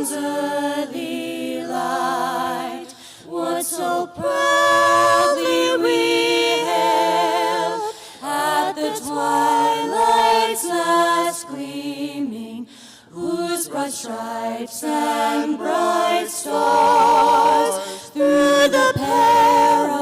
dawn's early light, what so proudly we hailed at the twilight's last gleaming, whose broad stripes and bright stars through the perilous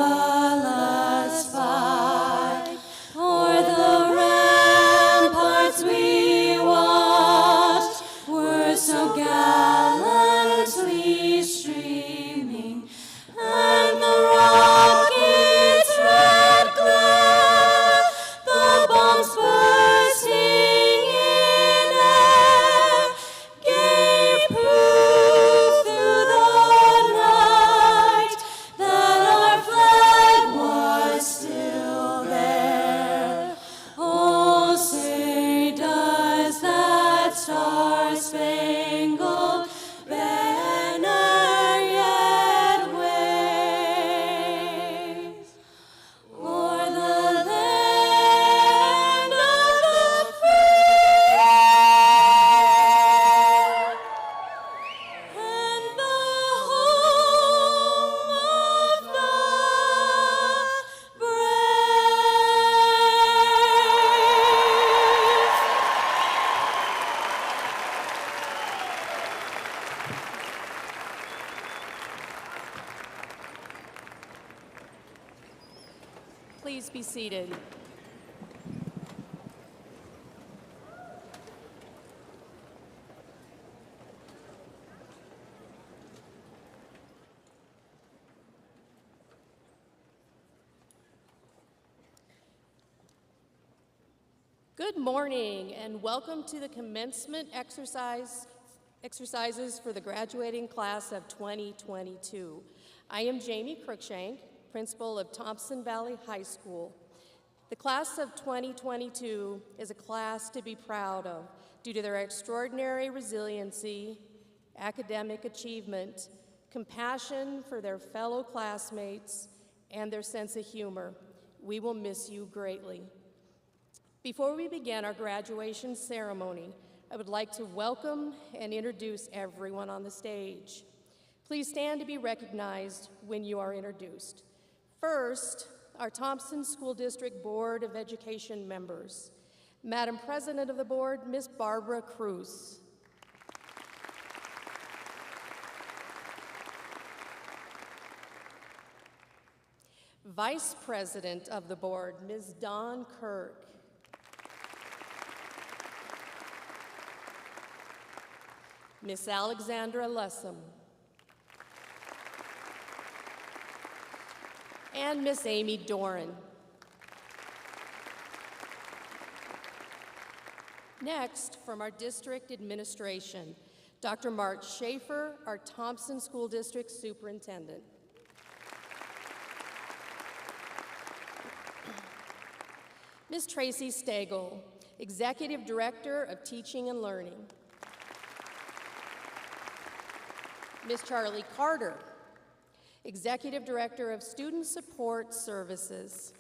fight o'er the ramparts we watched were so gallantly streaming, and the rocket's red glare, the bombs bursting in air, gave proof through the night that our flag was still there. Oh, say does that star-spangled banner yet wave o'er the land of the free and the home of the brave? Please be seated. Good morning and welcome to the commencement exercises for the graduating class of 2022. I am Jamie Cruikshank, principal of Thompson Valley High School. The class of 2022 is a class to be proud of due to their extraordinary resiliency, academic achievement, compassion for their fellow classmates, and their sense of humor. We will miss you greatly. Before we begin our graduation ceremony, I would like to welcome and introduce everyone on the stage. Please stand to be recognized when you are introduced. First, our Thompson School District Board of Education members. Madam President of the Board, Ms. Barbara Cruz. Vice President of the Board, Ms. Dawn Kirk. Ms. Alexandra Lessam. And Miss Amy Doran. Next, from our district administration, Dr. Mark Schaefer, our Thompson School District Superintendent. Ms. Tracy Stagel, Executive Director of Teaching and Learning. Ms. Charlie Carter, Executive Director of Student Support Services.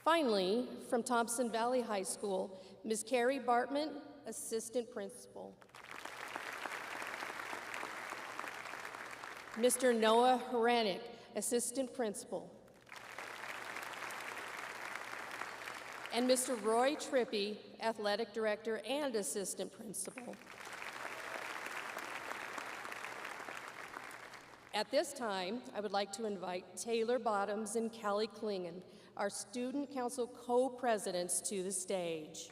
Finally, from Thompson Valley High School, Ms. Carrie Bartman, Assistant Principal. Mr. Noah Hranek, Assistant Principal. And Mr. Roy Trippy, Athletic Director and Assistant Principal. At this time, I would like to invite Taylor Bottoms and Kelly Klingon, our Student Council co-presidents, to the stage.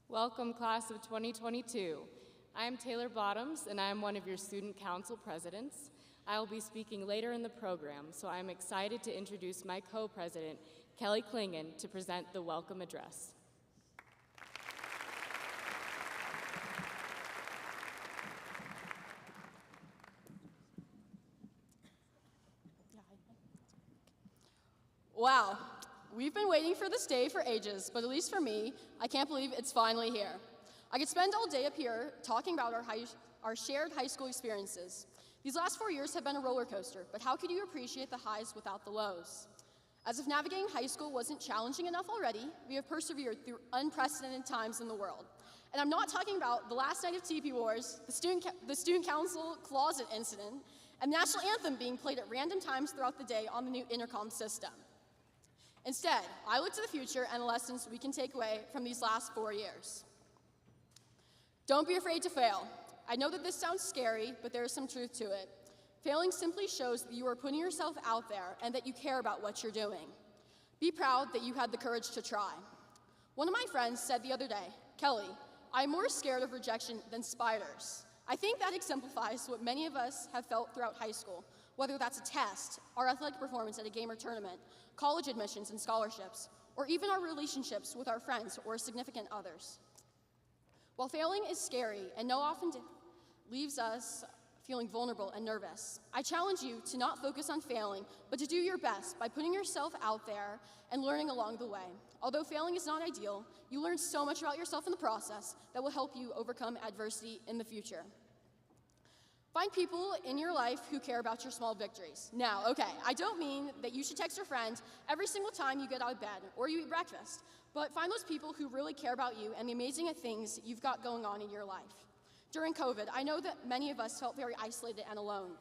Welcome, class of 2022. I am Taylor Bottoms, and I am one of your student council presidents. I will be speaking later in the program, so I am excited to introduce my co-president, Kelly Klingon, to present the welcome address. Yeah. Wow, we've been waiting for this day for ages, but at least for me, I can't believe it's finally here. I could spend all day up here talking about our shared high school experiences. These last 4 years have been a roller coaster, but how could you appreciate the highs without the lows? As if navigating high school wasn't challenging enough already, we have persevered through unprecedented times in the world. And I'm not talking about the last night of TP Wars, the student council closet incident, and the national anthem being played at random times throughout the day on the new intercom system. Instead, I look to the future and the lessons we can take away from these last 4 years. Don't be afraid to fail. I know that this sounds scary, but there is some truth to it. Failing simply shows that you are putting yourself out there and that you care about what you're doing. Be proud that you had the courage to try. One of my friends said the other day, "Kelly, I'm more scared of rejection than spiders." I think that exemplifies what many of us have felt throughout high school, whether that's a test, our athletic performance at a game or tournament, college admissions and scholarships, or even our relationships with our friends or significant others. While failing is scary and often leaves us feeling vulnerable and nervous, I challenge you to not focus on failing, but to do your best by putting yourself out there and learning along the way. Although failing is not ideal, you learn so much about yourself in the process that will help you overcome adversity in the future. Find people in your life who care about your small victories. Now, okay, I don't mean that you should text your friend every single time you get out of bed or you eat breakfast, but find those people who really care about you and the amazing things you've got going on in your life. During COVID, I know that many of us felt very isolated and alone.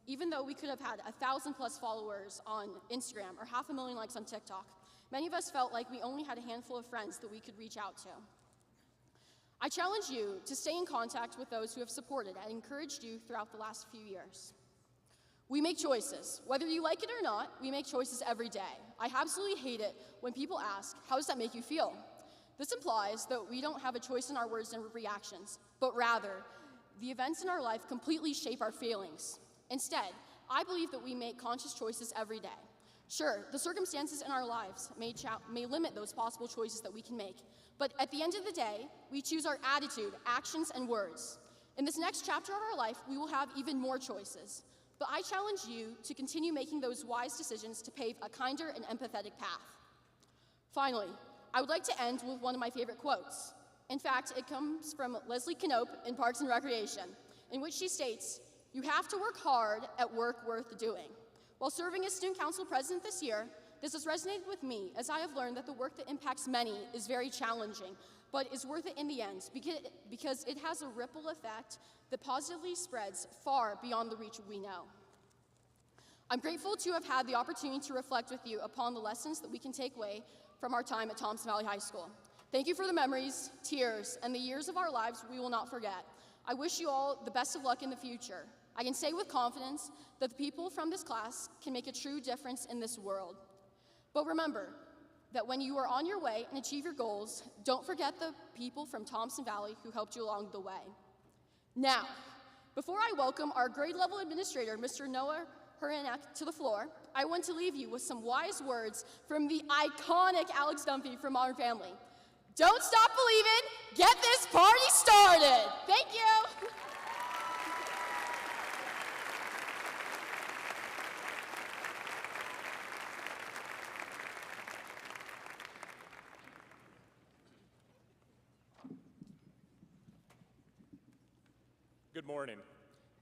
Even though we could have had 1,000+ followers on Instagram or 500,000 likes on TikTok, many of us felt like we only had a handful of friends that we could reach out to. I challenge you to stay in contact with those who have supported and encouraged you throughout the last few years. We make choices. Whether you like it or not, we make choices every day. I absolutely hate it when people ask, "How does that make you feel?" This implies that we don't have a choice in our words and reactions, but rather, the events in our life completely shape our feelings. Instead, I believe that we make conscious choices every day. Sure, the circumstances in our lives may limit those possible choices that we can make, but at the end of the day, we choose our attitude, actions, and words. In this next chapter of our life, we will have even more choices, but I challenge you to continue making those wise decisions to pave a kinder and empathetic path. Finally, I would like to end with one of my favorite quotes. In fact, it comes from Leslie Knope in Parks and Recreation, in which she states, "You have to work hard at work worth doing." While serving as student council president this year, this has resonated with me as I have learned that the work that impacts many is very challenging, but is worth it in the end because it has a ripple effect that positively spreads far beyond the reach we know. I'm grateful to have had the opportunity to reflect with you upon the lessons that we can take away from our time at Thompson Valley High School. Thank you for the memories, tears, and the years of our lives we will not forget. I wish you all the best of luck in the future. I can say with confidence that the people from this class can make a true difference in this world. But remember that when you are on your way and achieve your goals, don't forget the people from Thompson Valley who helped you along the way. Now, before I welcome our grade level administrator, Mr. Noah Huranek, to the floor, I want to leave you with some wise words from the iconic Alex Dunphy from Modern Family. Don't stop believing, get this party started. Thank you. Good morning.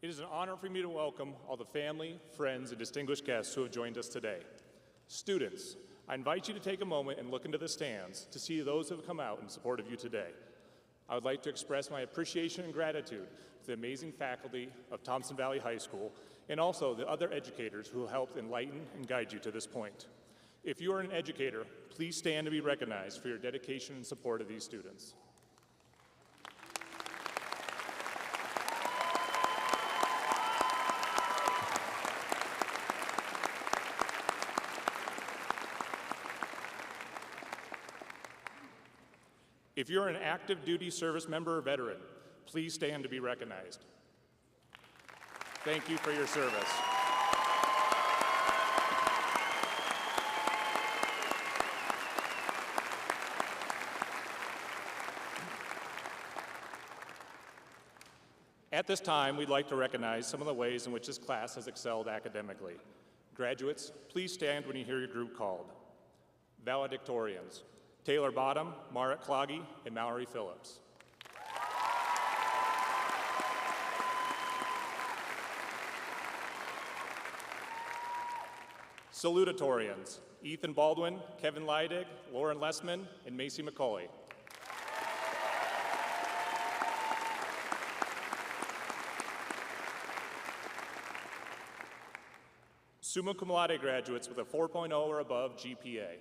It is an honor for me to welcome all the family, friends, and distinguished guests who have joined us today. Students, I invite you to take a moment and look into the stands to see those who have come out in support of you today. I would like to express my appreciation and gratitude to the amazing faculty of Thompson Valley High School and also the other educators who helped enlighten and guide you to this point. If you are an educator, please stand to be recognized for your dedication and support of these students. If you're an active duty service member or veteran, please stand to be recognized. Thank you for your service. At this time, we'd like to recognize some of the ways in which this class has excelled academically. Graduates, please stand when you hear your group called. Valedictorians, Taylor Bottom, Marit Cloggy, and Mallory Phillips. Salutatorians, Ethan Baldwin, Kevin Leidig, Lauren Lessman, and Macy McCauley. Summa cum laude graduates with a 4.0 or above GPA.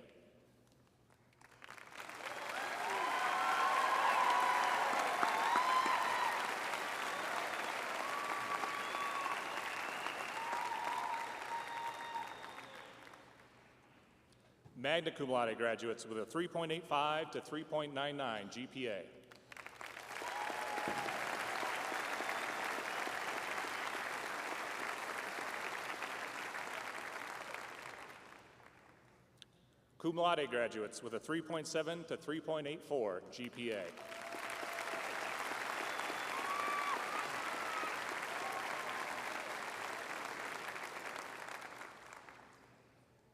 Magna cum laude graduates with a 3.85 to 3.99 GPA. Cum laude graduates with a 3.7 to 3.84 GPA.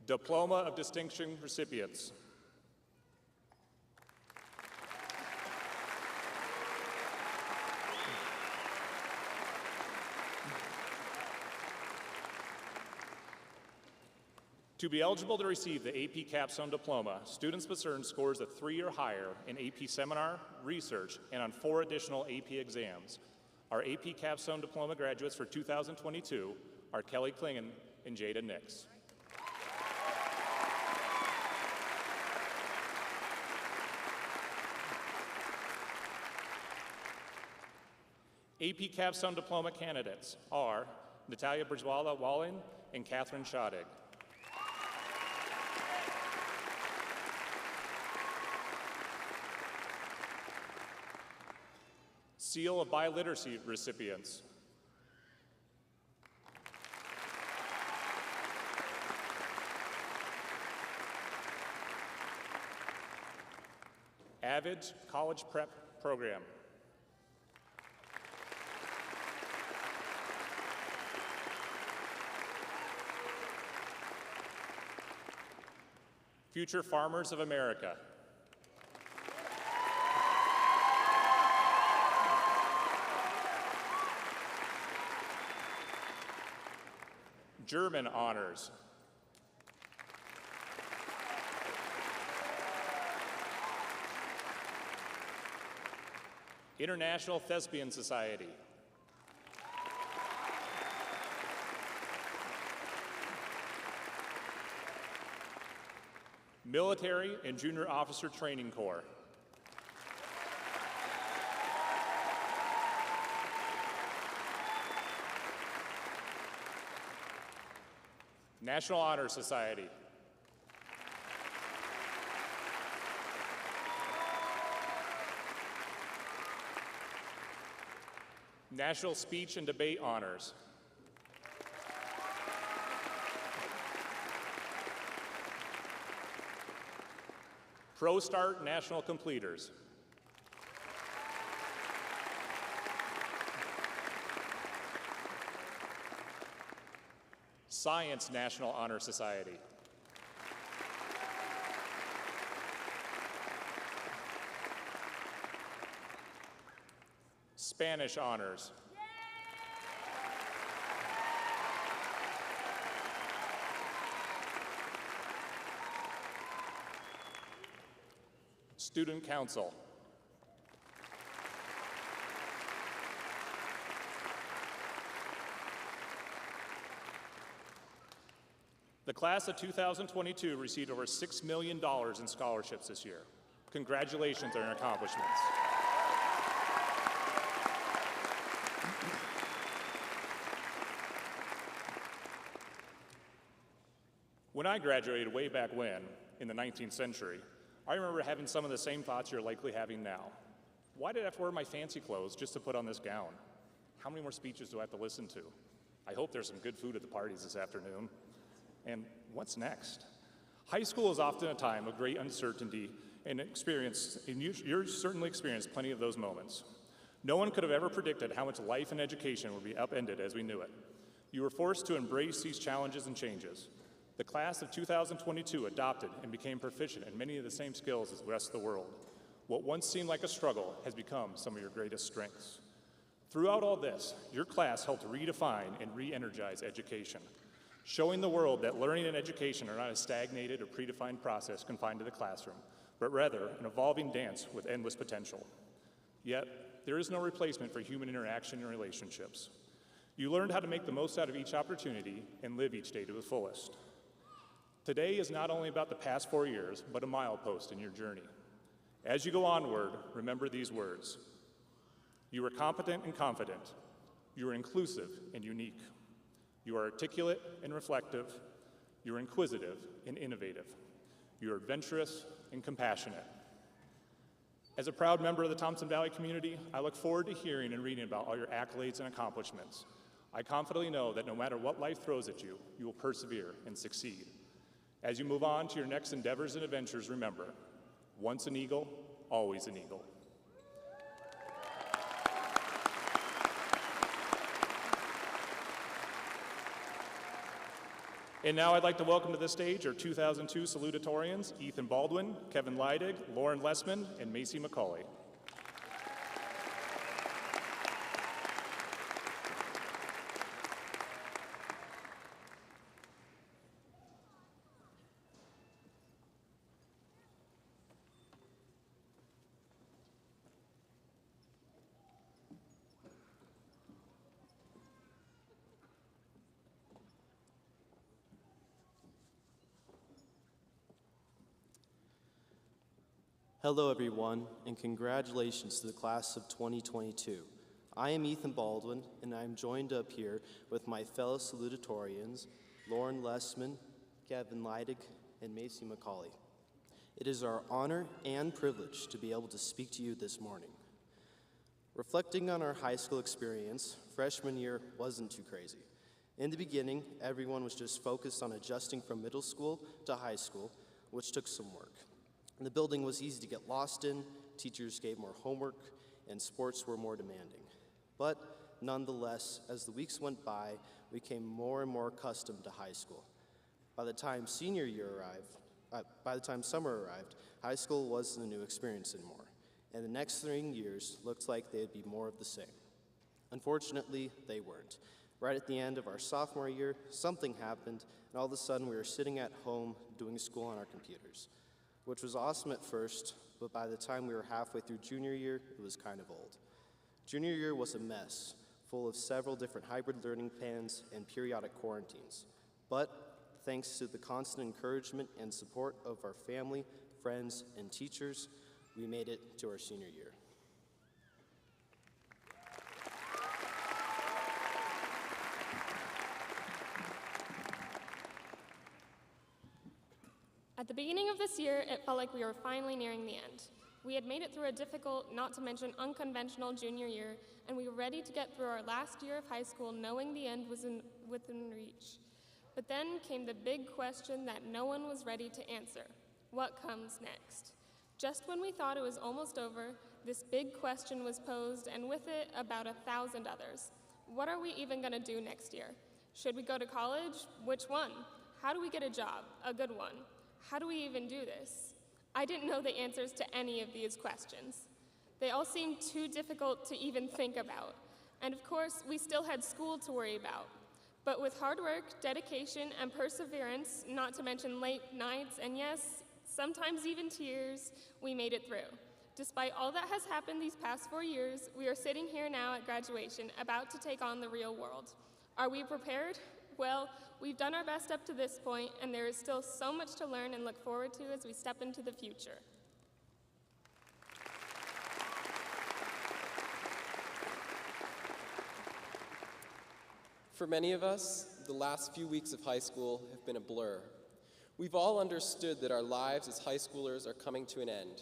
Diploma of Distinction recipients. To be eligible to receive the AP Capstone Diploma, students must earn scores of 3 or higher in AP Seminar, Research, and on 4 additional AP exams. Our AP Capstone Diploma graduates for 2022 are Kelly Klingen and Jada Nix. AP Capstone Diploma candidates are Natalia Brzwala-Wallin and Catherine Schodig. Seal of Biliteracy recipients. Avid College Prep Program. Future Farmers of America. German honors. International Thespian Society. Military and Junior Officer Training Corps. National Honor Society. National Speech and Debate Honors. ProStart National Completers. Science National Honor Society. Spanish Honors. Student Council. The class of 2022 received over $6 million in scholarships this year. Congratulations on your accomplishments. When I graduated way back when, in the 19th century, I remember having some of the same thoughts you're likely having now. Why did I have to wear my fancy clothes just to put on this gown? How many more speeches do I have to listen to? I hope there's some good food at the parties this afternoon. And what's next? High school is often a time of great uncertainty and experience, and you're certainly experienced plenty of those moments. No one could have ever predicted how much life and education would be upended as we knew it. You were forced to embrace these challenges and changes. The class of 2022 adopted and became proficient in many of the same skills as the rest of the world. What once seemed like a struggle has become some of your greatest strengths. Throughout all this, your class helped redefine and re-energize education, showing the world that learning and education are not a stagnated or predefined process confined to the classroom, but rather an evolving dance with endless potential. Yet, there is no replacement for human interaction and relationships. You learned how to make the most out of each opportunity and live each day to the fullest. Today is not only about the past 4 years, but a milepost in your journey. As you go onward, remember these words. You are competent and confident. You are inclusive and unique. You are articulate and reflective. You are inquisitive and innovative. You are adventurous and compassionate. As a proud member of the Thompson Valley community, I look forward to hearing and reading about all your accolades and accomplishments. I confidently know that no matter what life throws at you, you will persevere and succeed. As you move on to your next endeavors and adventures, remember, once an eagle, always an eagle. And now I'd like to welcome to the stage our 2002 salutatorians, Ethan Baldwin, Kevin Leidig, Lauren Lessman, and Macy McCauley. Hello everyone, and congratulations to the class of 2022. I am Ethan Baldwin, and I am joined up here with my fellow salutatorians, Lauren Lessman, Kevin Leidig, and Macy McCauley. It is our honor and privilege to be able to speak to you this morning. Reflecting on our high school experience, freshman year wasn't too crazy. In the beginning, everyone was just focused on adjusting from middle school to high school, which took some work. The building was easy to get lost in, teachers gave more homework, and sports were more demanding. But nonetheless, as the weeks went by, we became more and more accustomed to high school. By the time summer arrived, high school wasn't a new experience anymore, and the next 3 years looked like they'd be more of the same. Unfortunately, they weren't. Right at the end of our sophomore year, something happened, and all of a sudden we were sitting at home doing school on our computers, which was awesome at first, but by the time we were halfway through junior year, it was kind of old. Junior year was a mess, full of several different hybrid learning plans and periodic quarantines. But thanks to the constant encouragement and support of our family, friends, and teachers, we made it to our senior year. At the beginning of this year, it felt like we were finally nearing the end. We had made it through a difficult, not to mention unconventional junior year, and we were ready to get through our last year of high school knowing the end was within reach. But then came the big question that no one was ready to answer. What comes next? Just when we thought it was almost over, this big question was posed, and with it, about 1,000 others. What are we even going to do next year? Should we go to college? Which one? How do we get a job? A good one. How do we even do this? I didn't know the answers to any of these questions. They all seemed too difficult to even think about. And of course, we still had school to worry about. But with hard work, dedication, and perseverance, not to mention late nights, and yes, sometimes even tears, we made it through. Despite all that has happened these past 4 years, we are sitting here now at graduation, about to take on the real world. Are we prepared? Well, we've done our best up to this point, and there is still so much to learn and look forward to as we step into the future. For many of us, the last few weeks of high school have been a blur. We've all understood that our lives as high schoolers are coming to an end,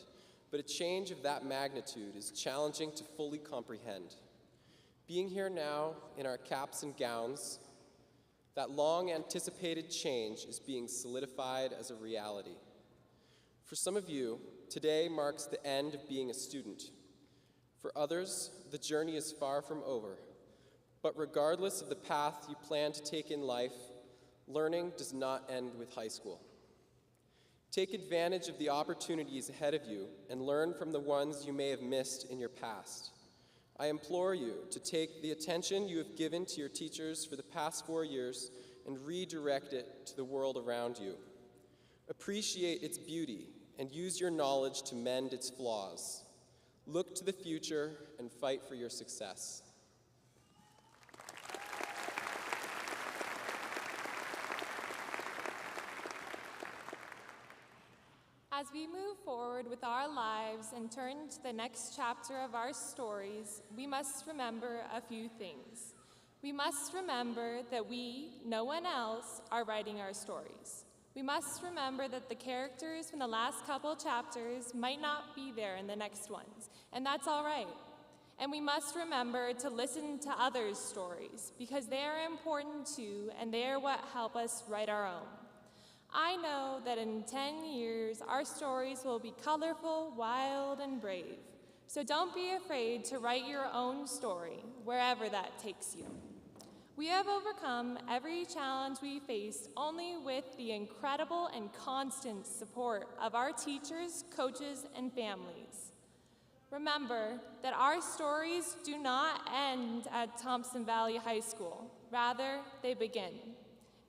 but a change of that magnitude is challenging to fully comprehend. Being here now in our caps and gowns, that long-anticipated change is being solidified as a reality. For some of you, today marks the end of being a student. For others, the journey is far from over, But regardless of the path you plan to take in life, learning does not end with high school. Take advantage of the opportunities ahead of you and learn from the ones you may have missed in your past. I implore you to take the attention you have given to your teachers for the past 4 years and redirect it to the world around you. Appreciate its beauty and use your knowledge to mend its flaws. Look to the future and fight for your success. As we move forward with our lives and turn to the next chapter of our stories, we must remember a few things. We must remember that we, no one else, are writing our stories. We must remember that the characters from the last couple chapters might not be there in the next ones, and that's all right. And we must remember to listen to others' stories, because they are important too, and they are what help us write our own. I know that in 10 years, our stories will be colorful, wild, and brave. So don't be afraid to write your own story, wherever that takes you. We have overcome every challenge we faced only with the incredible and constant support of our teachers, coaches, and families. Remember that our stories do not end at Thompson Valley High School. Rather, they begin.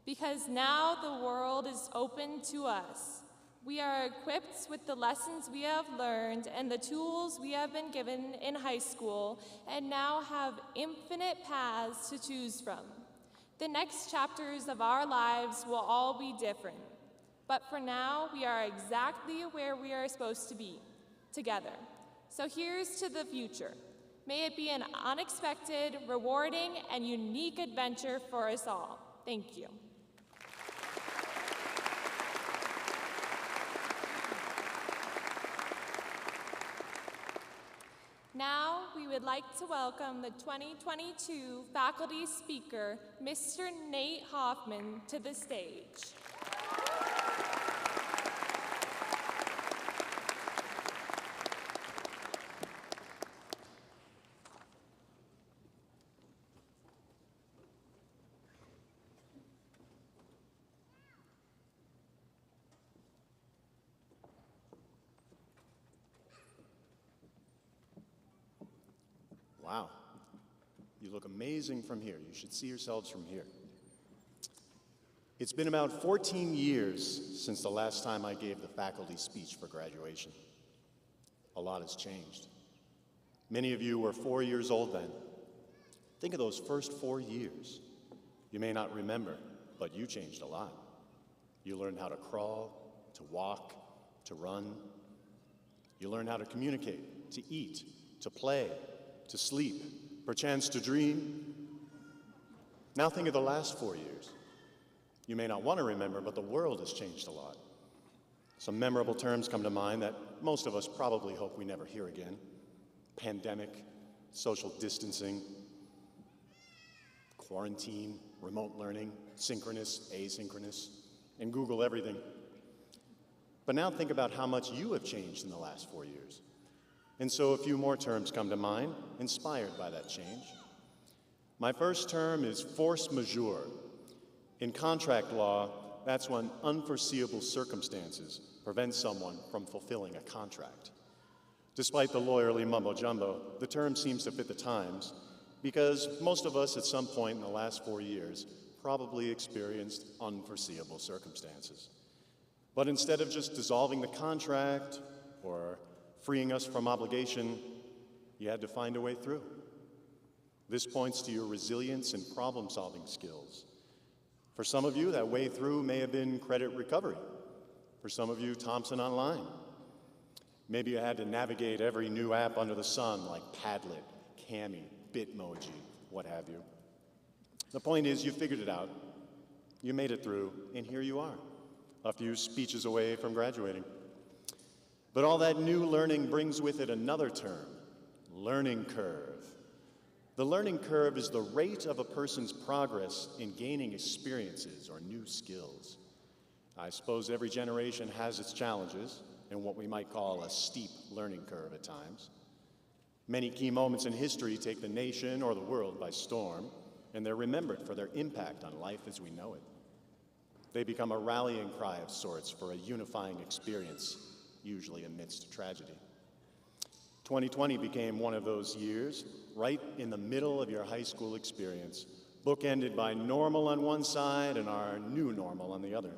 Because now the world is open to us. We are equipped with the lessons we have learned and the tools we have been given in high school, and now have infinite paths to choose from. The next chapters of our lives will all be different, but for now, we are exactly where we are supposed to be, together. So here's to the future. May it be an unexpected, rewarding, and unique adventure for us all. Thank you. Now, we would like to welcome the 2022 faculty speaker, Mr. Nate Hoffman, to the stage. Wow, you look amazing from here. You should see yourselves from here. It's been about 14 years since the last time I gave the faculty speech for graduation. A lot has changed. Many of you were 4 years old then. Think of those first 4 years. You may not remember, but you changed a lot. You learned how to crawl, to walk, to run. You learned how to communicate, to eat, to play, to sleep, perchance to dream. Now think of the last 4 years. You may not want to remember, but the world has changed a lot. Some memorable terms come to mind that most of us probably hope we never hear again. Pandemic, social distancing, quarantine, remote learning, synchronous, asynchronous, and Google everything. But now think about how much you have changed in the last 4 years. And so a few more terms come to mind, inspired by that change. My first term is force majeure. In contract law, that's when unforeseeable circumstances prevent someone from fulfilling a contract. Despite the lawyerly mumbo-jumbo, the term seems to fit the times, because most of us at some point in the last 4 years probably experienced unforeseeable circumstances. But instead of just dissolving the contract or freeing us from obligation, you had to find a way through. This points to your resilience and problem-solving skills. For some of you, that way through may have been credit recovery. For some of you, Thompson Online. Maybe you had to navigate every new app under the sun, like Padlet, Cami, Bitmoji, what have you. The point is, you figured it out, you made it through, and here you are, a few speeches away from graduating. But all that new learning brings with it another term, learning curve. The learning curve is the rate of a person's progress in gaining experiences or new skills. I suppose every generation has its challenges and what we might call a steep learning curve at times. Many key moments in history take the nation or the world by storm. and they're remembered for their impact on life as we know it. They become a rallying cry of sorts for a unifying experience, usually amidst tragedy. 2020 became one of those years, right in the middle of your high school experience, bookended by normal on one side and our new normal on the other.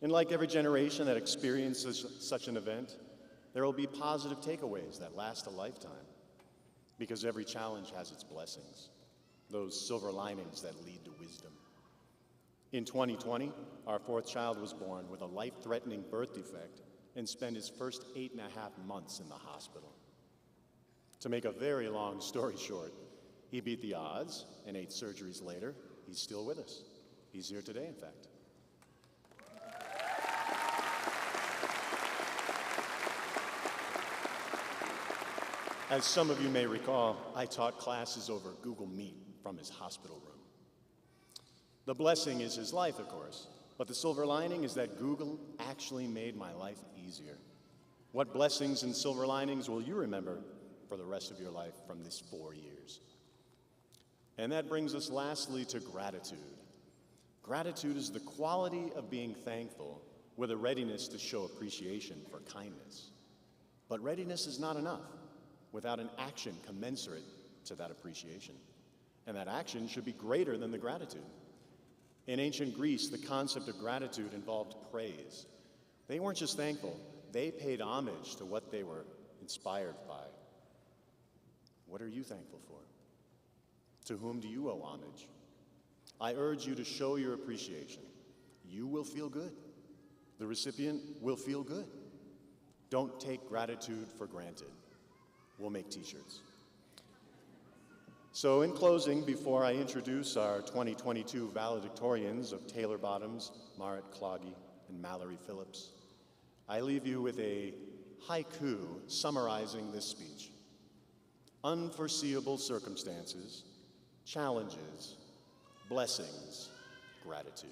And like every generation that experiences such an event, there will be positive takeaways that last a lifetime, because every challenge has its blessings, those silver linings that lead to wisdom. In 2020, our fourth child was born with a life-threatening birth defect and spent his first 8.5 months in the hospital. To make a very long story short, he beat the odds, and 8 surgeries later, he's still with us. He's here today, in fact. As some of you may recall, I taught classes over Google Meet from his hospital room. The blessing is his life, of course, but the silver lining is that Google actually made my life easier. What blessings and silver linings will you remember for the rest of your life from this 4 years? And that brings us lastly to gratitude. Gratitude is the quality of being thankful with a readiness to show appreciation for kindness. But readiness is not enough without an action commensurate to that appreciation. And that action should be greater than the gratitude. In ancient Greece, the concept of gratitude involved praise. They weren't just thankful, they paid homage to what they were inspired by. What are you thankful for? To whom do you owe homage? I urge you to show your appreciation. You will feel good. The recipient will feel good. Don't take gratitude for granted. We'll make t-shirts. So in closing, before I introduce our 2022 valedictorians of Taylor Bottoms, Marit Cloggy, and Mallory Phillips, I leave you with a haiku summarizing this speech. Unforeseeable circumstances, challenges, blessings, gratitude.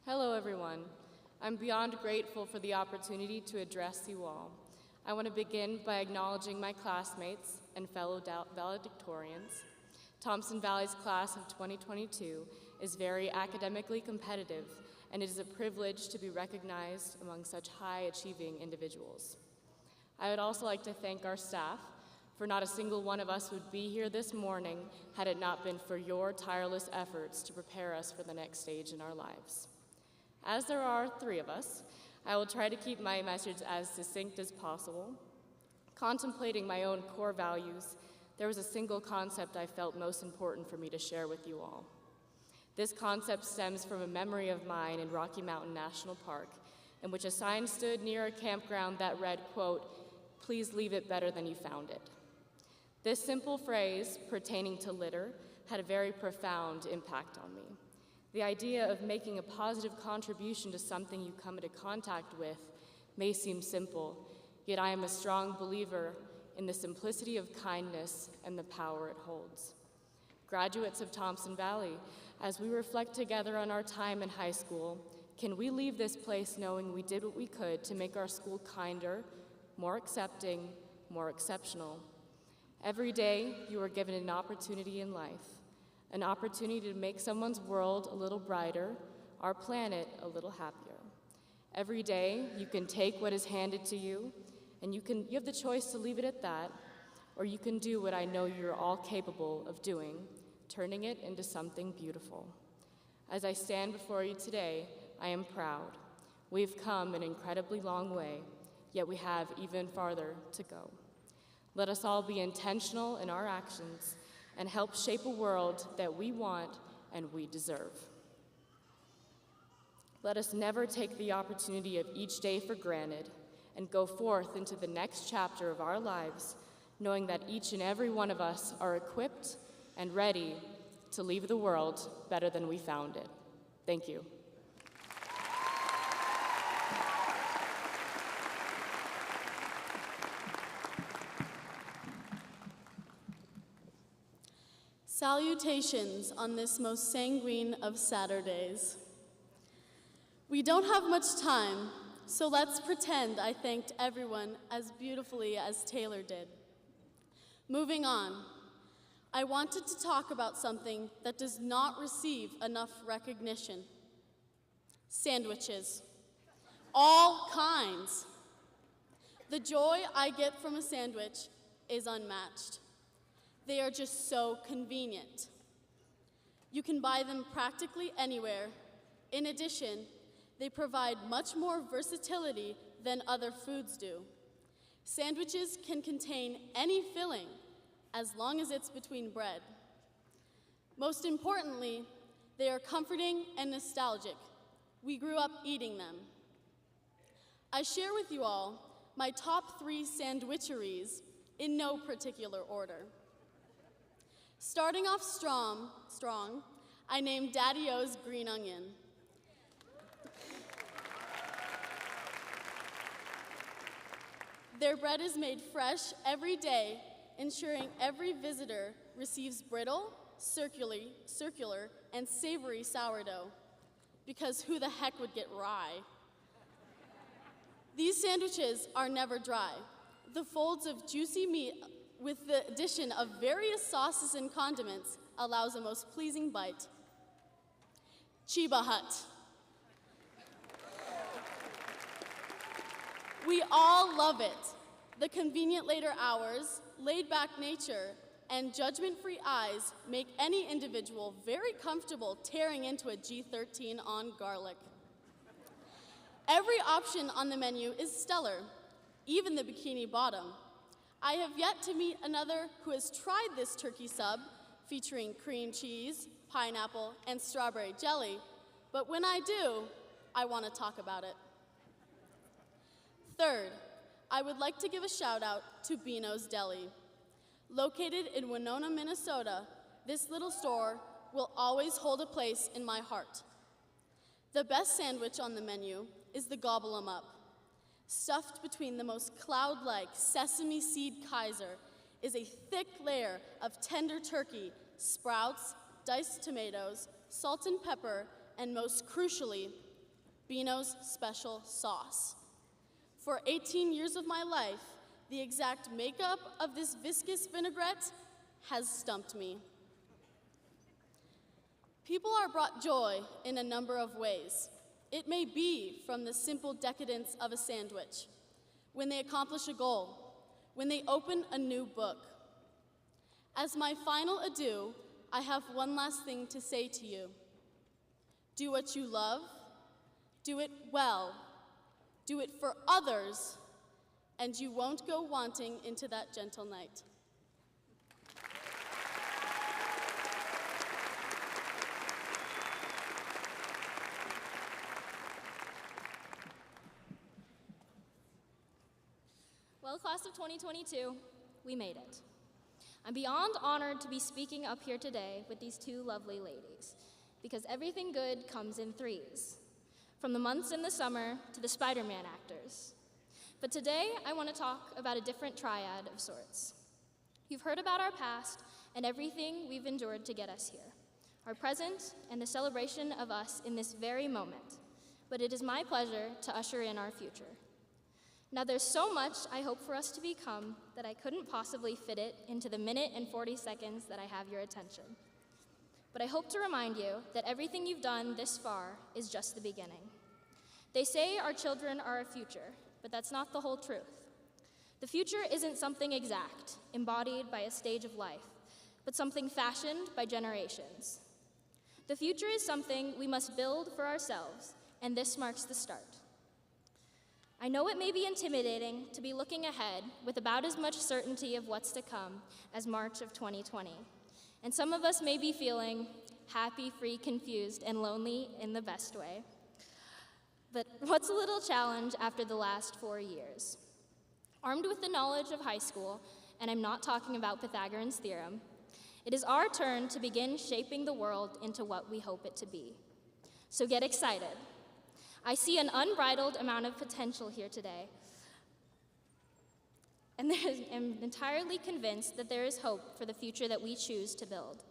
Hello, everyone. I'm beyond grateful for the opportunity to address you all. I want to begin by acknowledging my classmates and fellow valedictorians. Thompson Valley's class of 2022 is very academically competitive, and it is a privilege to be recognized among such high-achieving individuals. I would also like to thank our staff, for not a single one of us would be here this morning had it not been for your tireless efforts to prepare us for the next stage in our lives. As there are 3 of us, I will try to keep my message as succinct as possible. Contemplating my own core values, there was a single concept I felt most important for me to share with you all. This concept stems from a memory of mine in Rocky Mountain National Park, in which a sign stood near a campground that read, quote, "Please leave it better than you found it." This simple phrase pertaining to litter had a very profound impact on me. The idea of making a positive contribution to something you come into contact with may seem simple, yet I am a strong believer in the simplicity of kindness and the power it holds. Graduates of Thompson Valley, as we reflect together on our time in high school, can we leave this place knowing we did what we could to make our school kinder, more accepting, more exceptional? Every day, you are given an opportunity in life. An opportunity to make someone's world a little brighter, our planet a little happier. Every day, you can take what is handed to you, and you have the choice to leave it at that, or you can do what I know you're all capable of doing, turning it into something beautiful. As I stand before you today, I am proud. We've come an incredibly long way, yet we have even farther to go. Let us all be intentional in our actions and help shape a world that we want and we deserve. Let us never take the opportunity of each day for granted and go forth into the next chapter of our lives, knowing that each and every one of us are equipped and ready to leave the world better than we found it. Thank you. Salutations on this most sanguine of Saturdays. We don't have much time, so let's pretend I thanked everyone as beautifully as Taylor did. Moving on, I wanted to talk about something that does not receive enough recognition. Sandwiches. All kinds. The joy I get from a sandwich is unmatched. They are just so convenient. You can buy them practically anywhere. In addition, they provide much more versatility than other foods do. Sandwiches can contain any filling as long as it's between bread. Most importantly, they are comforting and nostalgic. We grew up eating them. I share with you all my top 3 sandwicheries in no particular order. Starting off strong, I named Daddy-O's Green Onion. Their bread is made fresh every day, ensuring every visitor receives brittle, circular, and savory sourdough, because who the heck would get rye? These sandwiches are never dry. The folds of juicy meat with the addition of various sauces and condiments allows a most pleasing bite. Chiba Hut. We all love it. The convenient later hours, laid-back nature, and judgment-free eyes make any individual very comfortable tearing into a G13 on garlic. Every option on the menu is stellar, even the bikini bottom. I have yet to meet another who has tried this turkey sub featuring cream cheese, pineapple, and strawberry jelly, but when I do, I want to talk about it. Third, I would like to give a shout out to Beano's Deli. Located in Winona, Minnesota, this little store will always hold a place in my heart. The best sandwich on the menu is the Gobble 'em Up. Stuffed between the most cloud-like sesame seed Kaiser is a thick layer of tender turkey, sprouts, diced tomatoes, salt and pepper, and most crucially, Beano's special sauce. For 18 years of my life, the exact makeup of this viscous vinaigrette has stumped me. People are brought joy in a number of ways. It may be from the simple decadence of a sandwich, when they accomplish a goal, when they open a new book. As my final adieu, I have one last thing to say to you. Do what you love, do it well, do it for others, and you won't go wanting into that gentle night. Well, class of 2022, we made it. I'm beyond honored to be speaking up here today with these 2 lovely ladies, because everything good comes in 3s, from the months in the summer to the Spider-Man actors. But today, I want to talk about a different triad of sorts. You've heard about our past and everything we've endured to get us here, our present and the celebration of us in this very moment. But it is my pleasure to usher in our future. Now, there's so much I hope for us to become that I couldn't possibly fit it into the minute and 40 seconds that I have your attention. But I hope to remind you that everything you've done this far is just the beginning. They say our children are our future, but that's not the whole truth. The future isn't something exact, embodied by a stage of life, but something fashioned by generations. The future is something we must build for ourselves, and this marks the start. I know it may be intimidating to be looking ahead with about as much certainty of what's to come as March of 2020. And some of us may be feeling happy, free, confused, and lonely in the best way. But what's a little challenge after the last 4 years? Armed with the knowledge of high school, and I'm not talking about Pythagorean's theorem, It is our turn to begin shaping the world into what we hope it to be. So get excited. I see an unbridled amount of potential here today, and am entirely convinced that there is hope for the future that we choose to build.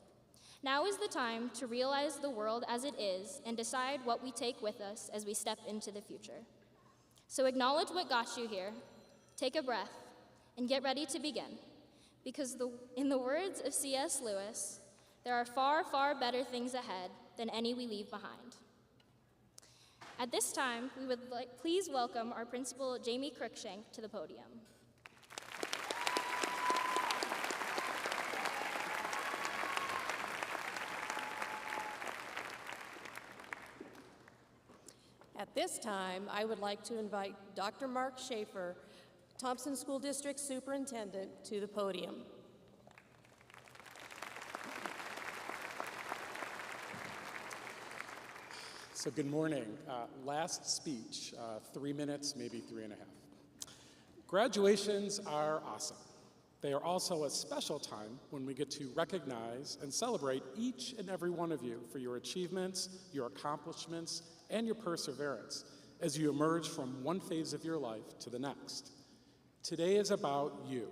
Now is the time to realize the world as it is and decide what we take with us as we step into the future. So acknowledge what got you here, take a breath, and get ready to begin. Because in the words of C.S. Lewis, there are far, far better things ahead than any we leave behind. At this time, we would please welcome our principal, Jamie Cruikshank, to the podium. At this time, I would like to invite Dr. Mark Schaefer, Thompson School District Superintendent, to the podium. So good morning. Last speech, 3 minutes, maybe 3.5. Graduations are awesome. They are also a special time when we get to recognize and celebrate each and every one of you for your achievements, your accomplishments, and your perseverance as you emerge from one phase of your life to the next. Today is about you.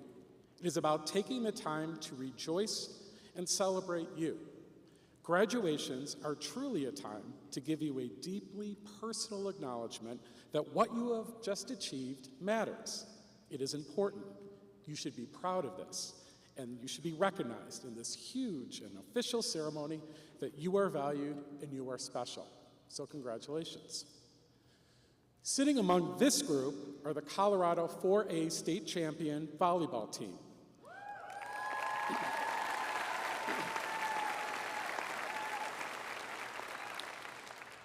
It is about taking the time to rejoice and celebrate you. Graduations are truly a time to give you a deeply personal acknowledgement that what you have just achieved matters. It is important. You should be proud of this, and you should be recognized in this huge and official ceremony that you are valued and you are special. So congratulations. Sitting among this group are the Colorado 4A state champion volleyball team.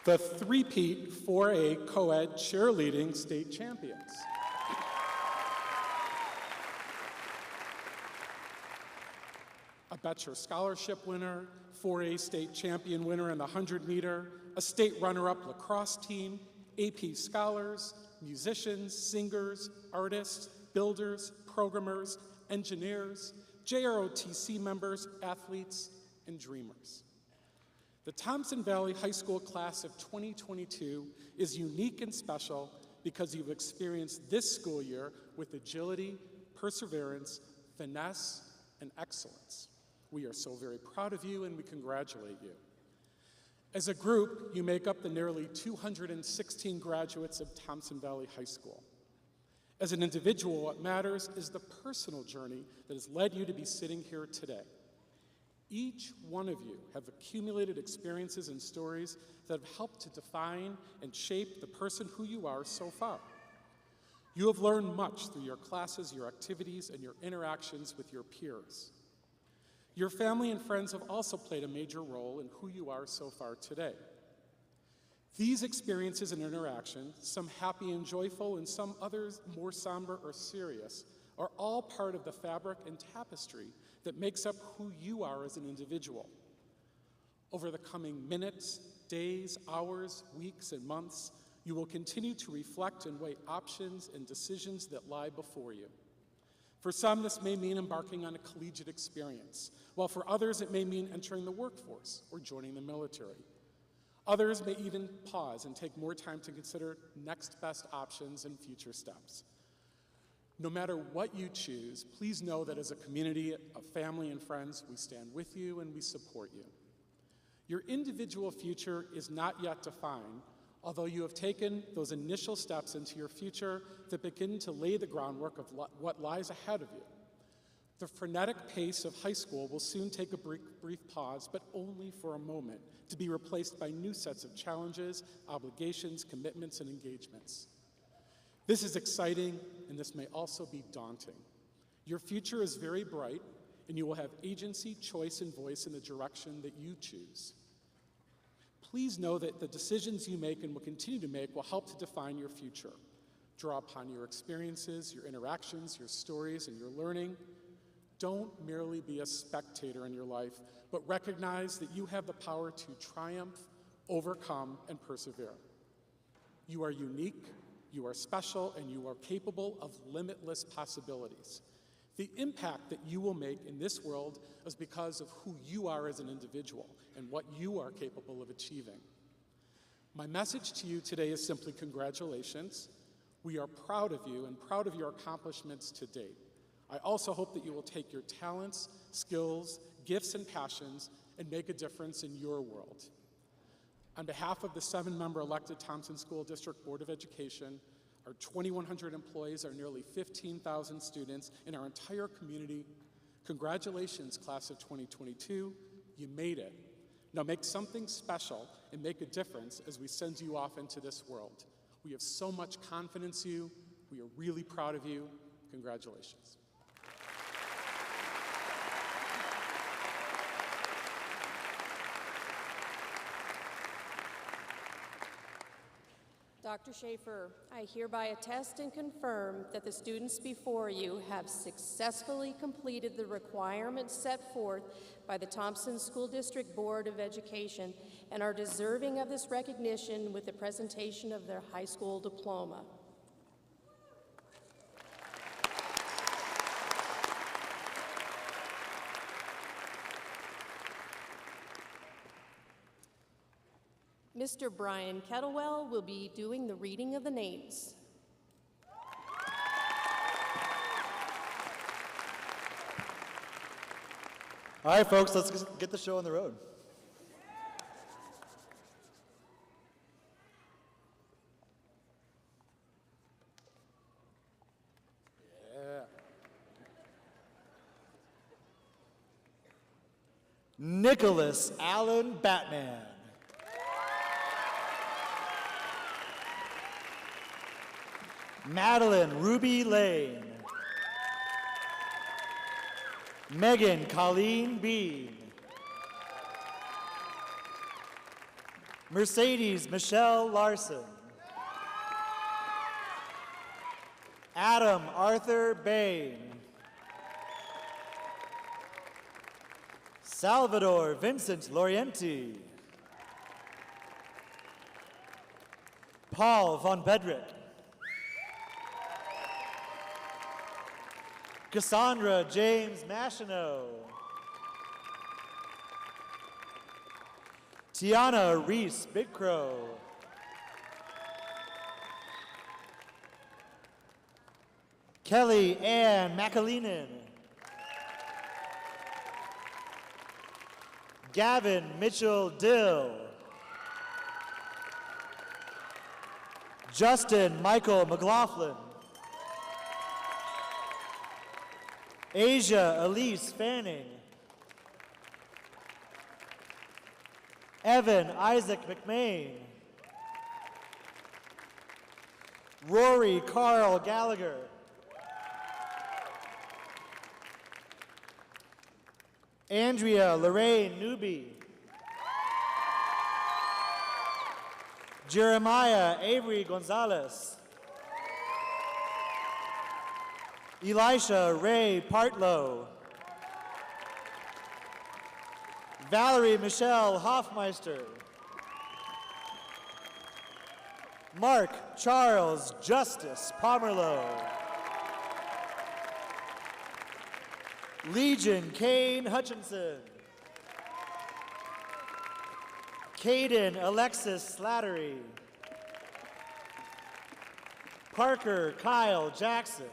The three-peat 4A co-ed cheerleading state champions. A Betcher Scholarship winner, 4A state champion winner in the 100-meter, a state runner-up lacrosse team, AP scholars, musicians, singers, artists, builders, programmers, engineers, JROTC members, athletes, and dreamers. The Thompson Valley High School class of 2022 is unique and special because you've experienced this school year with agility, perseverance, finesse, and excellence. We are so very proud of you and we congratulate you. As a group, you make up the nearly 216 graduates of Thompson Valley High School. As an individual, what matters is the personal journey that has led you to be sitting here today. Each one of you have accumulated experiences and stories that have helped to define and shape the person who you are so far. You have learned much through your classes, your activities, and your interactions with your peers. Your family and friends have also played a major role in who you are so far today. These experiences and interactions, some happy and joyful and some others more somber or serious, are all part of the fabric and tapestry that makes up who you are as an individual. Over the coming minutes, days, hours, weeks, and months, you will continue to reflect and weigh options and decisions that lie before you. For some, this may mean embarking on a collegiate experience, while for others it may mean entering the workforce or joining the military. Others may even pause and take more time to consider next best options and future steps. No matter what you choose, please know that as a community of family and friends, we stand with you and we support you. Your individual future is not yet defined, although you have taken those initial steps into your future that begin to lay the groundwork of what lies ahead of you. The frenetic pace of high school will soon take a brief pause, but only for a moment, to be replaced by new sets of challenges, obligations, commitments, and engagements. This is exciting, and this may also be daunting. Your future is very bright, and you will have agency, choice, and voice in the direction that you choose. Please know that the decisions you make and will continue to make will help to define your future. Draw upon your experiences, your interactions, your stories, and your learning. Don't merely be a spectator in your life, but recognize that you have the power to triumph, overcome, and persevere. You are unique, you are special, and you are capable of limitless possibilities. The impact that you will make in this world is because of who you are as an individual and what you are capable of achieving. My message to you today is simply congratulations. We are proud of you and proud of your accomplishments to date. I also hope that you will take your talents, skills, gifts, and passions and make a difference in your world. On behalf of the 7-member elected Thompson School District Board of Education, our 2,100 employees, our nearly 15,000 students, and our entire community, congratulations, class of 2022. You made it. Now make something special and make a difference as we send you off into this world. We have so much confidence in you. We are really proud of you. Congratulations. Dr. Schaefer, I hereby attest and confirm that the students before you have successfully completed the requirements set forth by the Thompson School District Board of Education and are deserving of this recognition with the presentation of their high school diploma. Mr. Brian Kettlewell will be doing the reading of the names. All right, folks, let's get the show on the road. Yeah. Nicholas Allen Batman. Madeline Ruby Lane. Megan Colleen Bean. Mercedes Michelle Larson. Adam Arthur Bain. Salvador Vincent Lorienti. Paul von Bedrick. Cassandra James Machino. Tiana Reese Big Crow. Kelly Ann McAleenan. Gavin Mitchell Dill. Justin Michael McLaughlin. Asia Elise Fanning. Evan Isaac McMain. Rory Carl Gallagher. Andrea Lorraine Newby. Jeremiah Avery Gonzalez. Elisha Ray Partlow. Valerie Michelle Hoffmeister. Mark Charles Justice Pomerlow. Legion Kane Hutchinson. Caden Alexis Slattery. Parker Kyle Jackson.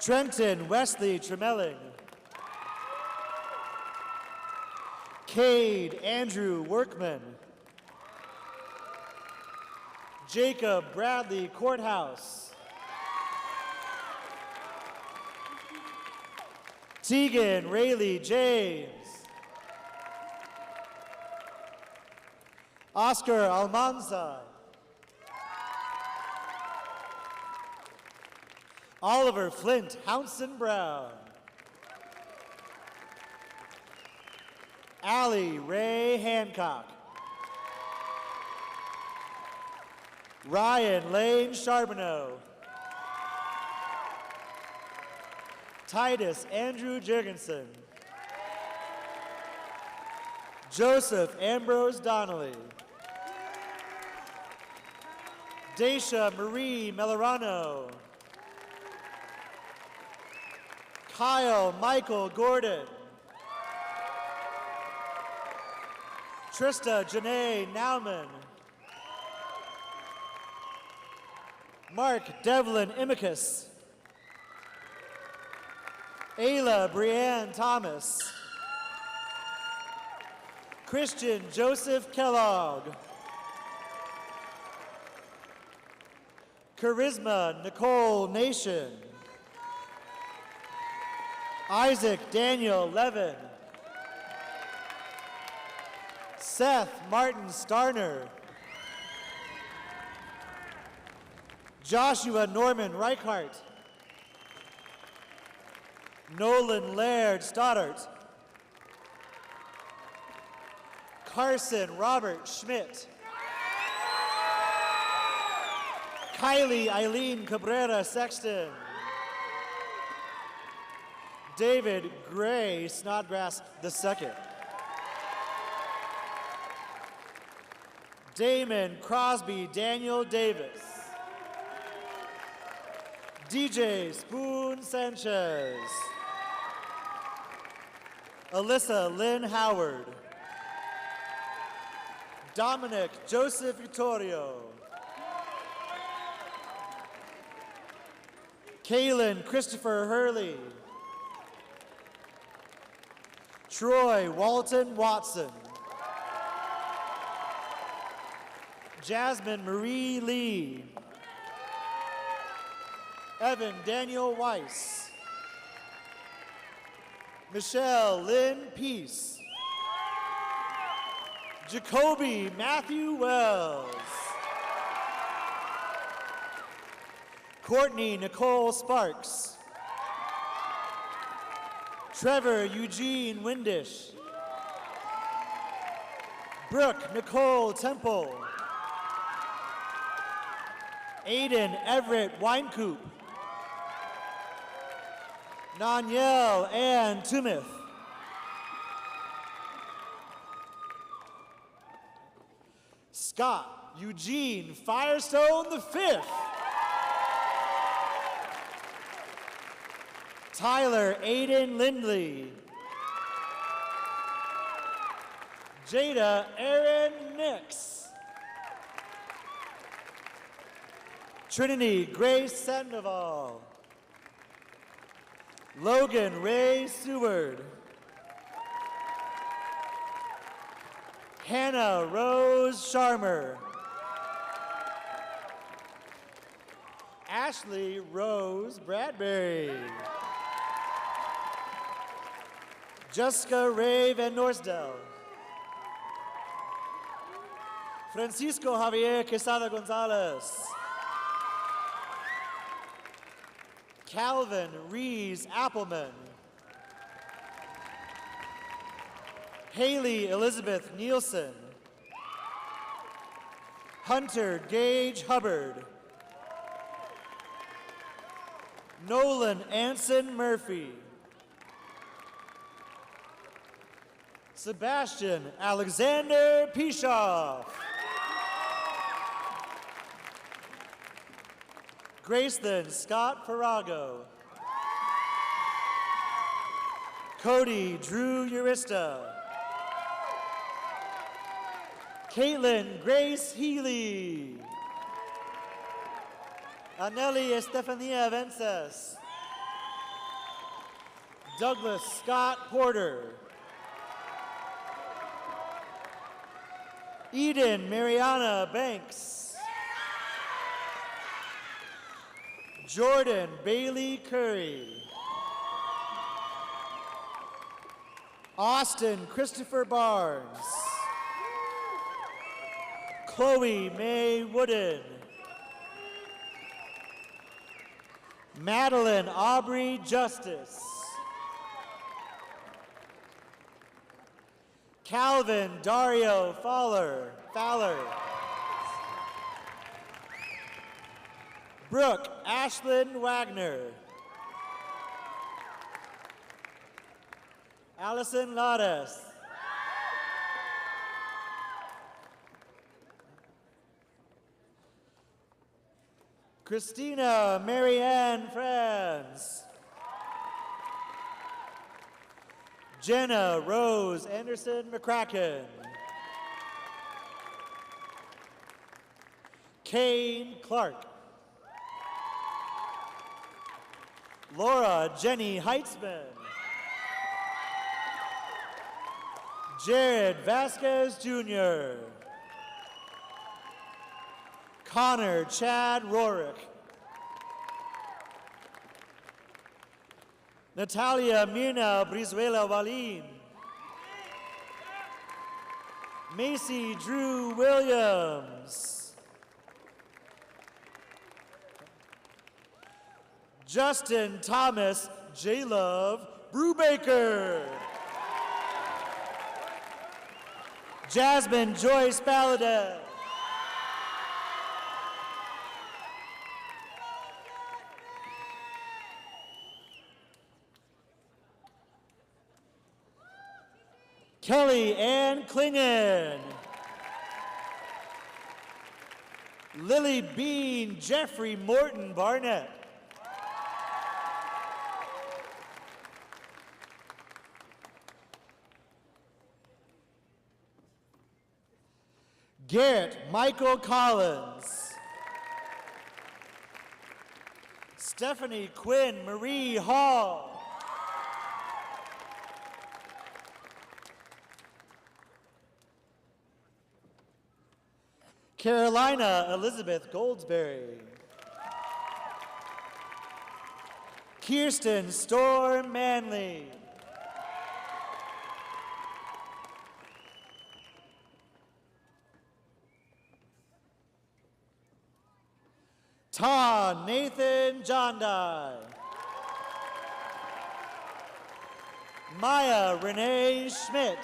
Trenton Wesley Tremelling. Cade Andrew Workman. Jacob Bradley Courthouse. Tegan Rayleigh James. Oscar Almanza. Oliver Flint Hounson Brown. Allie Ray Hancock. Ryan Lane Charbonneau. Titus Andrew Jurgensen. Joseph Ambrose Donnelly. Daisha Marie Melorano. Kyle Michael Gordon. Trista Janae Nauman. Mark Devlin Imicus. Ayla Brianne Thomas. Christian Joseph Kellogg. Charisma Nicole Nation. Isaac Daniel Levin. Seth Martin Starner. Joshua Norman Reichart. Nolan Laird Stoddart. Carson Robert Schmidt. Kylie Eileen Cabrera Sexton. David Gray Snodgrass II. Damon Crosby Daniel Davis. DJ Spoon Sanchez. Alyssa Lynn Howard. Dominic Joseph Vittorio. Kaylin Christopher Hurley. Troy Walton Watson. Jasmine Marie Lee. Evan Daniel Weiss. Michelle Lynn Peace. Jacoby Matthew Wells. Courtney Nicole Sparks. Trevor Eugene Windish. Brooke Nicole Temple. Aiden Everett Winecoop. Nanielle Ann Tumith. Scott Eugene Firestone V. Tyler Aiden Lindley. Jada Aaron Nix. Trinity Grace Sandoval. Logan Ray Seward. Hannah Rose Sharmer. Ashley Rose Bradbury. Jessica Ray Van Norsdell. Francisco Javier Quesada Gonzalez. Calvin Rees Appleman. Haley Elizabeth Nielsen. Hunter Gage Hubbard. Nolan Anson Murphy. Sebastian Alexander Pishoff. Graceland Scott Farago. Cody Drew Urista. Caitlin Grace Healy. Aneli Estefania Vences. Douglas Scott Porter. Eden Mariana Banks. Jordan Bailey Curry. Austin Christopher Barnes. Chloe Mae Wooden. Madeline Aubrey Justice. Calvin Dario Fowler. Brooke Ashlyn Wagner. Allison Lades. Christina Marianne Franz. Jenna Rose Anderson McCracken. Kane Clark. Laura Jenny Heitzman. Jared Vasquez Jr. Connor Chad Rorick. Natalia Mirna Brizuela Walin. Macy Drew Williams. Justin Thomas J. Love Brubaker. Jasmine Joyce Paladin. Kelly Ann Klingen. Lily Bean Jeffrey Morton Barnett. Garrett Michael Collins. Stephanie Quinn Marie Hall. Carolina Elizabeth Goldsberry. Kirsten Storm Manley. Todd Nathan Jondai. Maya Renee Schmidt.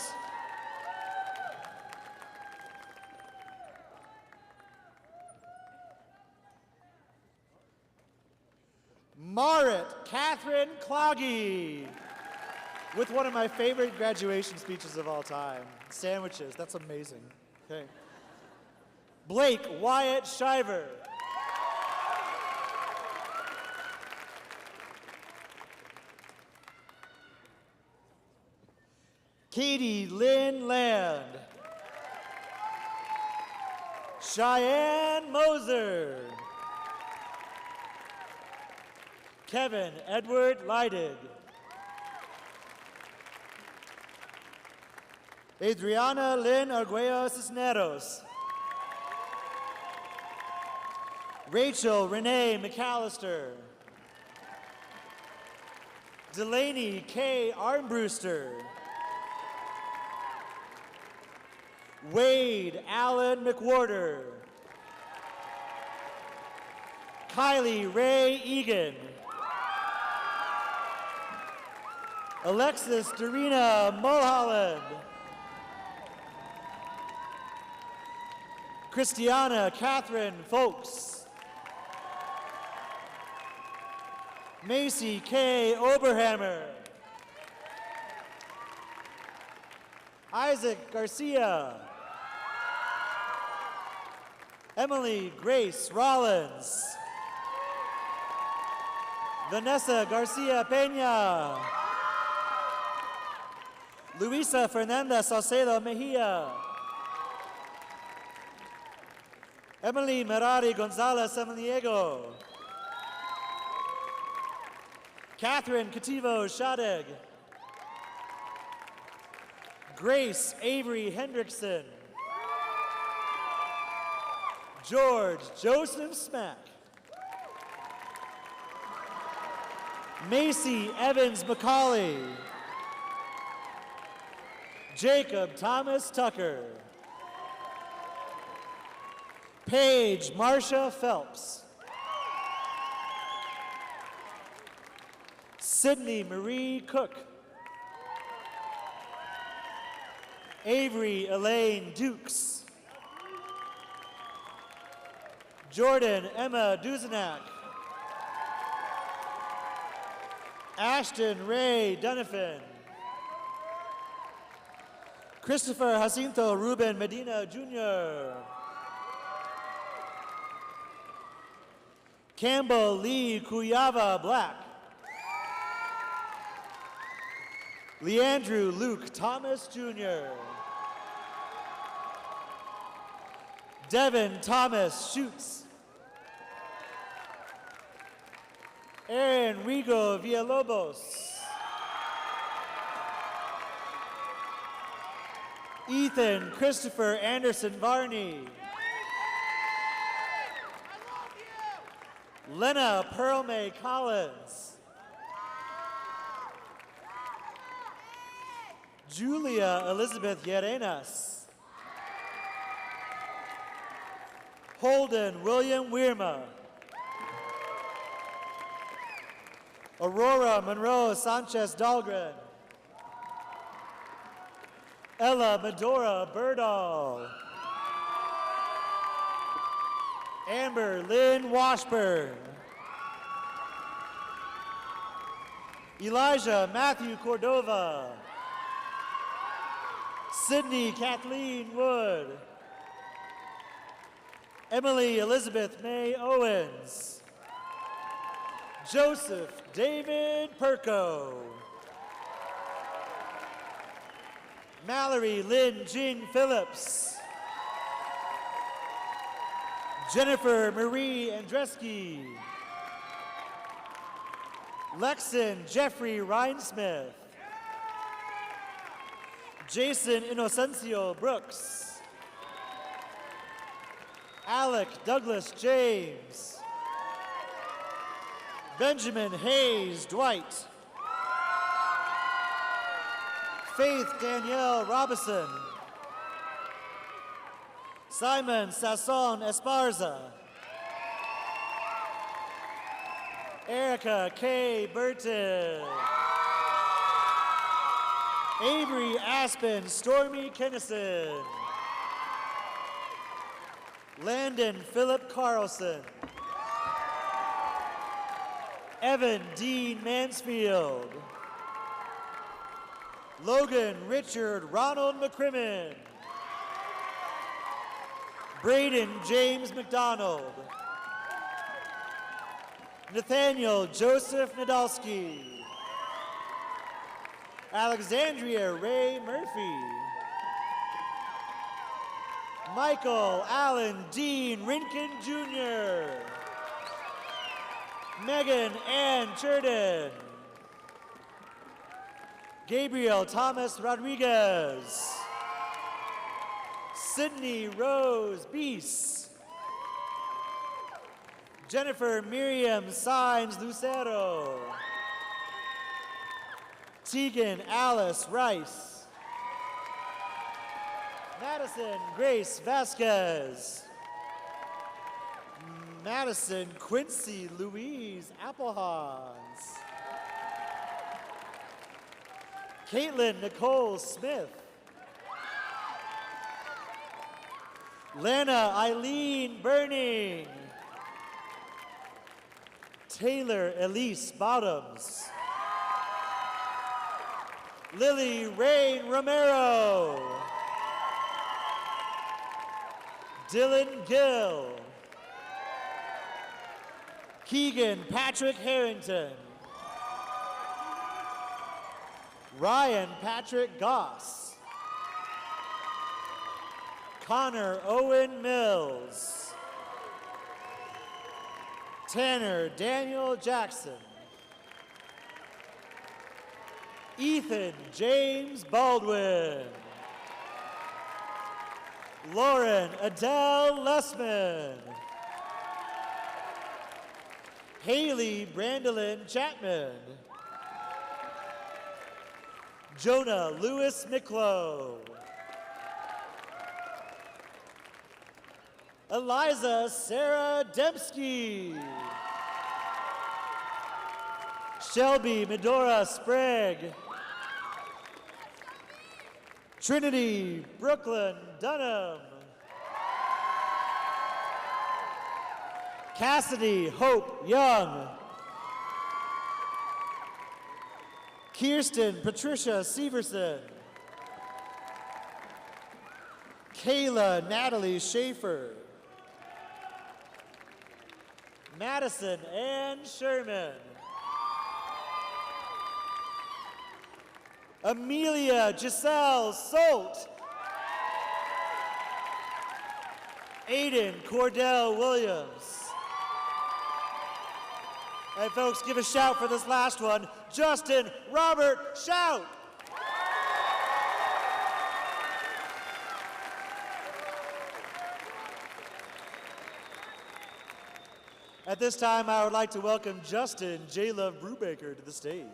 Marit Catherine Cloggy, with one of my favorite graduation speeches of all time, sandwiches. That's amazing. Okay. Blake Wyatt Shiver. Katie Lynn Land. Cheyenne Moser. Kevin Edward Leidig. Adriana Lynn Arguello Cisneros. Rachel Renee McAllister. Delaney K. Armbruster. Wade Allen McWhorter. Kylie Ray Egan. Alexis Dorina Mulholland. Christiana Catherine Folks. Macy K. Oberhammer. Isaac Garcia. Emily Grace Rollins. Vanessa Garcia Peña. Luisa Fernanda Saucedo Mejia. Emily Merari Gonzalez Samaniego. Catherine Cativo Shadeg. Grace Avery Hendrickson. George Joseph Smack. Macy Evans McCauley. Jacob Thomas Tucker. Paige Marcia Phelps. Sydney Marie Cook. Avery Elaine Dukes. Jordan Emma Duzenak. Ashton Ray Dunafin. Christopher Jacinto Ruben Medina Jr. Campbell Lee Cuyava Black. Leandrew Luke Thomas Jr. Devin Thomas Schutz. Aaron Rigo Villalobos. Ethan Christopher Anderson Varney. Lena Pearl May Collins. Julia Elizabeth Llerenas. Holden William Weirma. Aurora Monroe Sanchez Dahlgren. Ella Medora Burdall. Amber Lynn Washburn. Elijah Matthew Cordova. Sydney Kathleen Wood. Emily Elizabeth May Owens. Joseph David Perko. Mallory Lynn Jing Phillips. Jennifer Marie Andreski. Lexon Jeffrey Rhinesmith. Jason Inocencio Brooks. Alec Douglas James. Benjamin Hayes Dwight. Faith Danielle Robinson. Simon Sasson Esparza. Erica K. Burton. Avery Aspen Stormy Kennison. Landon Philip Carlson. Evan Dean Mansfield. Logan Richard Ronald McCrimmon. Braden James McDonald. Nathaniel Joseph Nadolski. Alexandria Ray Murphy. Michael Allen Dean Rinkin Jr. Megan Ann Churden. Gabriel Thomas Rodriguez. Sydney Rose Beese. Jennifer Miriam Saenz Lucero. Tegan Alice Rice. Madison Grace Vasquez. Madison Quincy Louise Applehans. Caitlin Nicole Smith. Lana Eileen Burning. Taylor Elise Bottoms. Lily Rain Romero. Dylan Gill. Keegan Patrick Harrington. Ryan Patrick Goss. Connor Owen Mills. Tanner Daniel Jackson. Ethan James Baldwin. Lauren Adele Lessman. Haley Brandolyn Chapman. Jonah Lewis Miklo. Eliza Sarah Dembski. Shelby Medora Sprague. Trinity Brooklyn Dunham. Cassidy Hope Young. Kirsten Patricia Severson. Kayla Natalie Schaefer. Madison Ann Sherman. Amelia Giselle Solt. Aiden Cordell Williams. Hey folks, give a shout for this last one. Justin Robert Shout. At this time, I would like to welcome Justin J. Love Brubaker to the stage.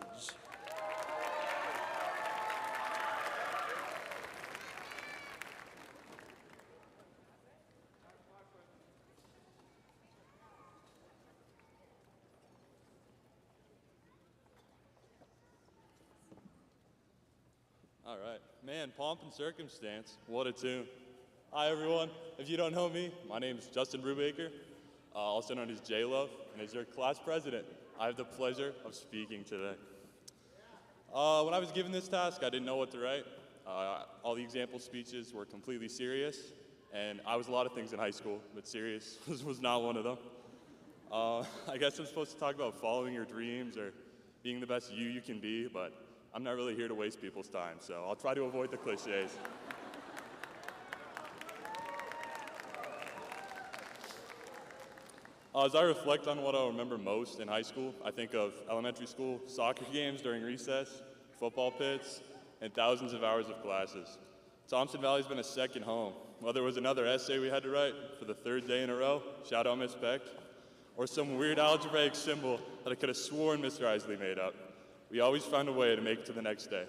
All right, man, Pomp and Circumstance, what a tune. Hi everyone, if you don't know me, my name is Justin Brubaker, also known as J-Love, and as your class president, I have the pleasure of speaking today. When I was given this task, I didn't know what to write. All the example speeches were completely serious, and I was a lot of things in high school, but serious was not one of them. I guess I'm supposed to talk about following your dreams or being the best you can be, but I'm not really here to waste people's time, so I'll try to avoid the cliches. As I reflect on what I remember most in high school, I think of elementary school soccer games during recess, football pits, and thousands of hours of classes. Thompson Valley's been a second home. Whether it was another essay we had to write for the third day in a row, shout out Miss Beck, or some weird algebraic symbol that I could have sworn Mr. Isley made up, we always found a way to make it to the next day.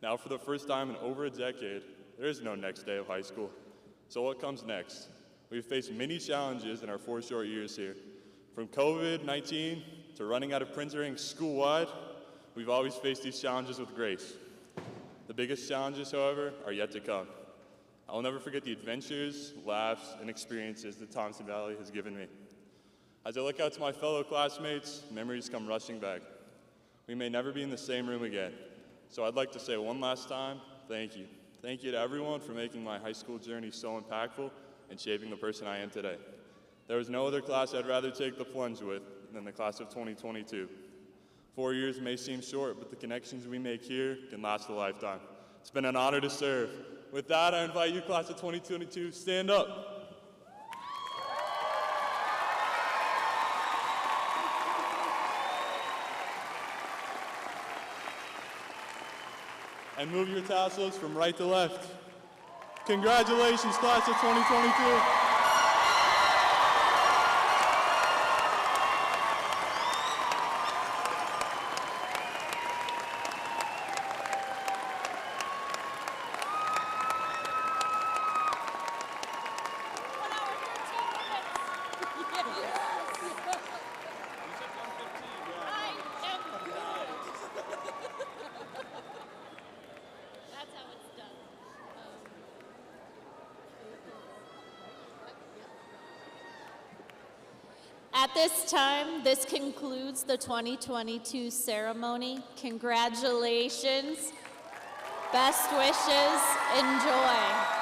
Now, for the first time in over a decade, there is no next day of high school. So what comes next? We've faced many challenges in our 4 short years here. From COVID-19 to running out of printer ink school-wide, we've always faced these challenges with grace. The biggest challenges, however, are yet to come. I will never forget the adventures, laughs, and experiences that Thompson Valley has given me. As I look out to my fellow classmates, memories come rushing back. We may never be in the same room again. So I'd like to say one last time, thank you. Thank you to everyone for making my high school journey so impactful and shaping the person I am today. There was no other class I'd rather take the plunge with than the class of 2022. 4 years may seem short, but the connections we make here can last a lifetime. It's been an honor to serve. With that, I invite you, class of 2022, stand up. And move your tassels from right to left. Congratulations, class of 2022. At this time, this concludes the 2022 ceremony. Congratulations, best wishes, enjoy.